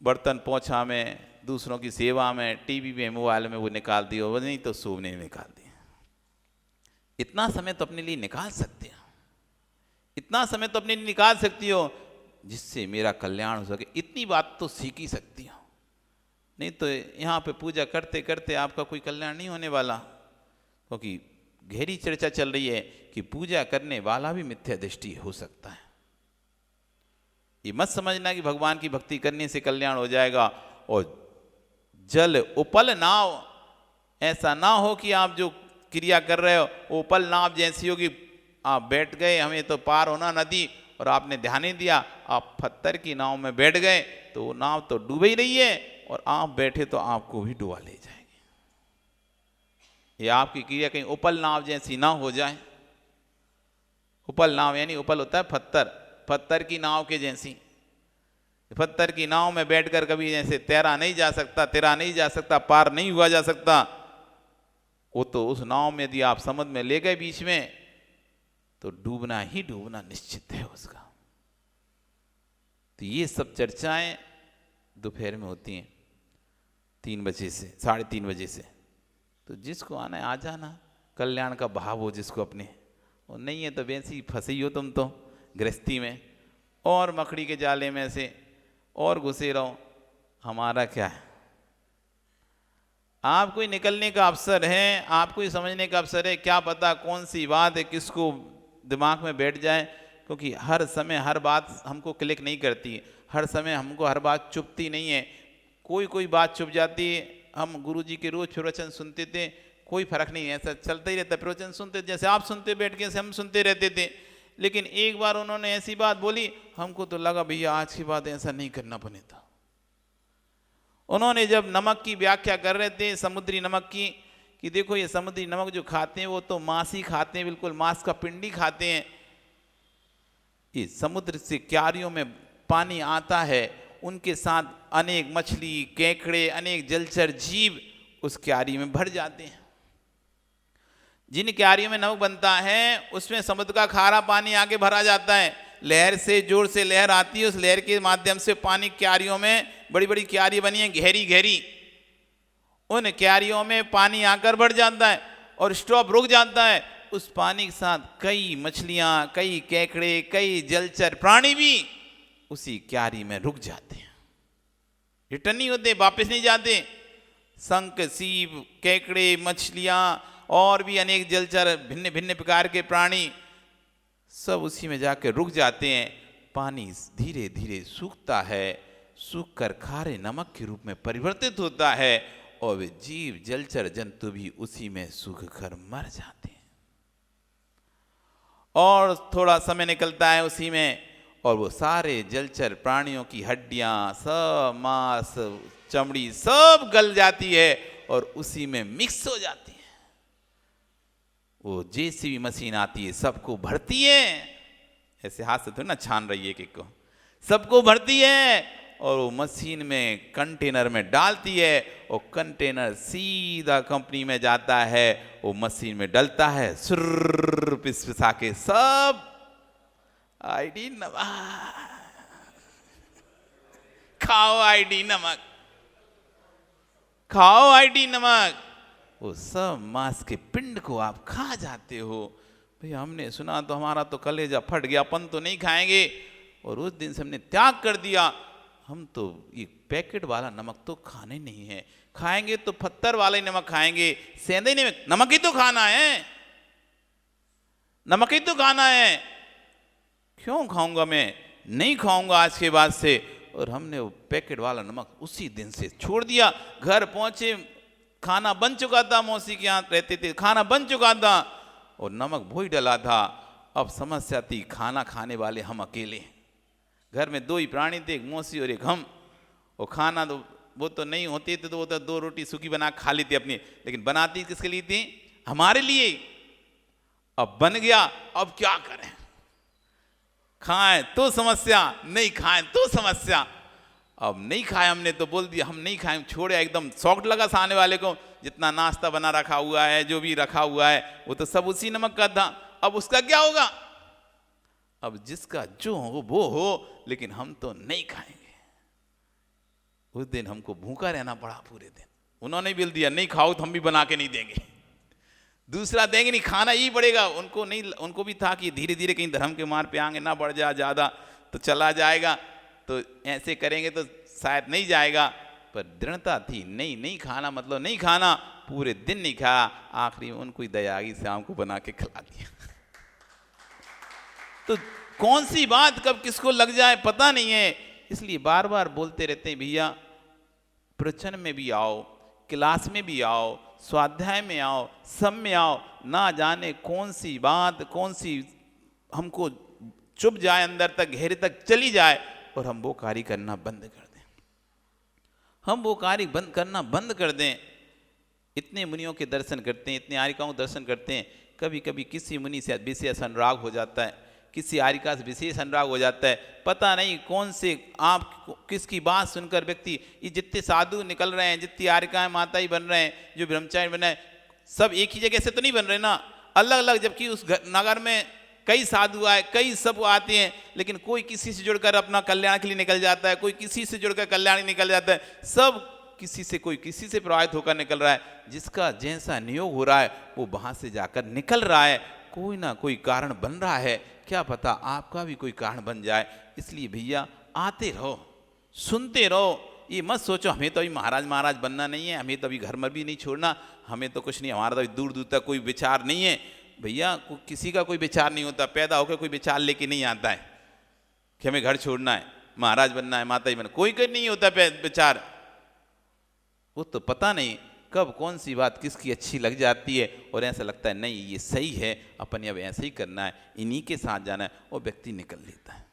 बर्तन पोछा में, दूसरों की सेवा में, टीवी में, मोबाइल में वो निकाल दियो, वो नहीं तो सोने में निकाल दिया। इतना समय तो अपने लिए निकाल सकते हो, इतना समय तो अपने लिए निकाल सकती हो जिससे मेरा कल्याण हो सके। इतनी बात तो सीख ही सकती हो, नहीं तो यहाँ पे पूजा करते करते आपका कोई कल्याण नहीं होने वाला। क्योंकि गहरी चर्चा चल रही है कि पूजा करने वाला भी मिथ्या दृष्टि हो सकता है। ये मत समझना कि भगवान की भक्ति करने से कल्याण हो जाएगा और जल उपल नाव, ऐसा ना हो कि आप जो क्रिया कर रहे हो वो उपल नाव जैसी होगी, आप बैठ गए हमें तो पार होना नदी और आपने ध्यान नहीं दिया, आप पत्थर की नाव में बैठ गए तो वो नाव तो डूब ही रही है और आप बैठे तो आपको भी डुबा ले जाएगी। ये आपकी क्रिया कहीं उपल नाव जैसी ना हो जाए। उपल नाव यानी उपल होता है पत्थर, पत्थर की नाव के जैसी। पत्थर की नाव में बैठकर कभी जैसे तैरा नहीं जा सकता, तैरा नहीं जा सकता, पार नहीं हुआ जा सकता, वो तो उस नाव में यदि आप समुद्र में ले गए बीच में तो डूबना ही डूबना निश्चित है उसका। तो ये सब चर्चाएं दोपहर में होती हैं 3 बजे से 3:30 बजे से। तो जिसको आना है आ जाना, कल्याण का भाव हो जिसको अपने, और नहीं है तो वैसे ही फंसी हो तुम तो गृहस्थी में और मकड़ी के जाले में से और घुसे रहो। हमारा क्या है, आपको ही निकलने का अवसर है, आपको ही समझने का अवसर है। क्या पता कौन सी बात है किसको दिमाग में बैठ जाए, क्योंकि हर समय हर बात हमको क्लिक नहीं करती, हर समय हमको हर बात चुभती नहीं है। कोई बात चुभ जाती है। हम गुरुजी के रोज प्रवचन सुनते थे, कोई फर्क नहीं, ऐसा चलता ही रहता। प्रवचन सुनते जैसे आप सुनते बैठ के हम सुनते रहते थे, लेकिन एक बार उन्होंने ऐसी बात बोली, हमको तो लगा भैया आज की बात ऐसा नहीं करना बने था। उन्होंने जब नमक की व्याख्या कर रहे थे, समुद्री नमक की, कि देखो ये समुद्री नमक जो खाते हैं वो तो मांस ही खाते हैं, बिल्कुल मांस का पिंडी खाते हैं। ये समुद्र से क्यारियों में पानी आता है उनके साथ अनेक मछली, केकड़े, अनेक जलचर जीव उस क्यारी में भर जाते हैं। जिन क्यारियों में नमक बनता है उसमें समुद्र का खारा पानी आके भरा जाता है। लहर से, जोर से लहर आती है, उस लहर के माध्यम से पानी क्यारियों में, बड़ी बड़ी क्यारी बनी है गहरी गहरी, उन क्यारियों में पानी आकर बढ़ जाता है और स्टॉप रुक जाता है। उस पानी के साथ कई मछलियां, कई केकड़े, कई जलचर प्राणी भी उसी क्यारी में रुक जाते हैं, रिटर्न नहीं होते, वापस नहीं जाते। शंख, सीप, केकड़े, मछलियां और भी अनेक जलचर, भिन्न भिन्न प्रकार के प्राणी सब उसी में जाकर रुक जाते हैं। पानी धीरे धीरे सूखता है, सूखकर खारे नमक के रूप में परिवर्तित होता है और वे जीव, जलचर, जंतु भी उसी में सूखकर मर जाते हैं। और थोड़ा समय निकलता है उसी में और वो सारे जलचर प्राणियों की हड्डियां, सब मांस, चमड़ी सब गल जाती है और उसी में मिक्स हो जाती है। वो जेसीबी मशीन आती है, सबको भरती है, ऐसे हाथ से थोड़ी ना छान रही है कि को, सबको भरती है और वो मशीन में कंटेनर में डालती है और कंटेनर सीधा कंपनी में जाता है, वो मशीन में डलता है, सुर्र पिसा के सब आईडी नमक, खाओ आईडी नमक, खाओ आईडी नमक। वो सब मांस के पिंड को आप खा जाते हो। भाई हमने सुना तो हमारा तो कलेजा फट गया, अपन तो नहीं खाएंगे, और उस दिन से हमने त्याग कर दिया। हम तो ये पैकेट वाला नमक तो खाने नहीं है, खाएंगे तो पत्थर वाला ही नमक खाएंगे, सेंधे नमक, नमक ही तो खाना है, नमक ही तो खाना है। क्यों खाऊंगा मैं, नहीं खाऊंगा आज के बाद से। और हमने वो पैकेट वाला नमक उसी दिन से छोड़ दिया। घर पहुंचे, खाना बन चुका था, मौसी के यहाँ रहते थे, खाना बन चुका था और नमक भोई डला था। अब समस्या थी, खाना खाने वाले हम अकेले, घर में दो ही प्राणी थे, एक मौसी और एक हम। और खाना तो वो तो नहीं होती थी, तो वो तो 2 रोटी सूखी बना खा ली थी अपनी, लेकिन बनाती किसके लिए थी, हमारे लिए। अब बन गया, अब क्या करें, खाएं तो समस्या, नहीं खाएं तो समस्या। अब नहीं खाए हमने तो बोल दिया हम नहीं खाएं, छोड़े, एकदम शौक लगा सामने वाले को। जितना नाश्ता बना रखा हुआ है, जो भी रखा हुआ है, वो तो सब उसी नमक का था। अब उसका क्या होगा, अब जिसका जो हो वो हो, लेकिन हम तो नहीं खाएंगे। उस दिन हमको भूखा रहना पड़ा पूरे दिन। उन्होंने बिल दिया नहीं खाओ तो हम भी बना के नहीं देंगे, दूसरा देंगे नहीं, खाना ही पड़ेगा। उनको नहीं, उनको भी था कि धीरे धीरे कहीं धर्म के मार्ग पे आगे ना बढ़ जाए ज़्यादा तो चला जाएगा, तो ऐसे करेंगे तो शायद नहीं जाएगा। पर दृढ़ता थी, नहीं नहीं खाना, मतलब नहीं खाना। पूरे दिन नहीं खाया, आखिरी में उनको ही दया आ गई, शाम को बना के खिला दिया। तो कौन सी बात कब किसको लग जाए पता नहीं है, इसलिए बार बार बोलते रहते हैं भैया प्रवचन में भी आओ, क्लास में भी आओ, स्वाध्याय में आओ, सब में आओ। ना जाने कौन सी बात, कौन सी हमको चुभ जाए, अंदर तक गहरे तक चली जाए और हम वो कार्य करना बंद कर दें, हम वो कार्य बंद करना बंद कर दें। इतने मुनियों के दर्शन करते हैं, इतने आर्यिकाओं के दर्शन करते हैं, कभी कभी किसी मुनि से विशेष अनुराग हो जाता है, किसी आर्यिका से विशेष अनुराग हो जाता है। पता नहीं कौन से आप किसकी बात सुनकर व्यक्ति, ये जितने साधु निकल रहे हैं, जितनी आर्यिकाएं माता ही बन रहे हैं, जो ब्रह्मचारी बन रहे हैं, सब एक ही जगह से तो नहीं बन रहे ना, अलग अलग। जबकि उस नगर में कई साधु आए, कई सब आते हैं, लेकिन कोई किसी से जुड़कर अपना कल्याण के लिए निकल जाता है, कोई किसी से जुड़कर कल्याण निकल जाता है। सब किसी से, कोई किसी से प्रभावित होकर निकल रहा है। जिसका जैसा नियोग हो रहा है वो वहाँ से जाकर निकल रहा है, कोई ना कोई कारण बन रहा है। क्या पता आपका भी कोई कारण बन जाए। इसलिए भैया आते रहो, सुनते रहो, ये मत सोचो हमें तो अभी महाराज बनना नहीं है, हमें तो अभी घर में भी नहीं छोड़ना, हमें तो कुछ नहीं, हमारा तो अभी दूर दूर तक कोई विचार नहीं है। भैया किसी का कोई विचार नहीं होता, पैदा होकर कोई विचार लेके नहीं आता है कि हमें घर छोड़ना है, महाराज बनना है, माता जी बनना, कोई नहीं होता विचार। वो तो पता नहीं कब कौन सी बात किसकी अच्छी लग जाती है और ऐसा लगता है नहीं ये सही है, अपन अब ऐसे ही करना है, इन्हीं के साथ जाना है, और व्यक्ति निकल लेता है।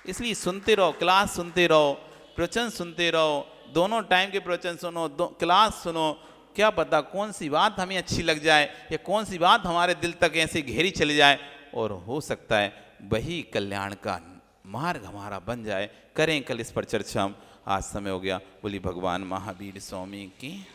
इसलिए सुनते रहो, क्लास सुनते रहो, प्रवचन सुनते रहो, दोनों टाइम के प्रवचन सुनो, क्लास सुनो। क्या पता कौन सी बात हमें अच्छी लग जाए या कौन सी बात हमारे दिल तक ऐसे गहरी चली जाए, और हो सकता है वही कल्याण का मार्ग हमारा बन जाए। करें कल इस पर चर्चा हम। आज समय हो गया। बोली भगवान महावीर स्वामी की।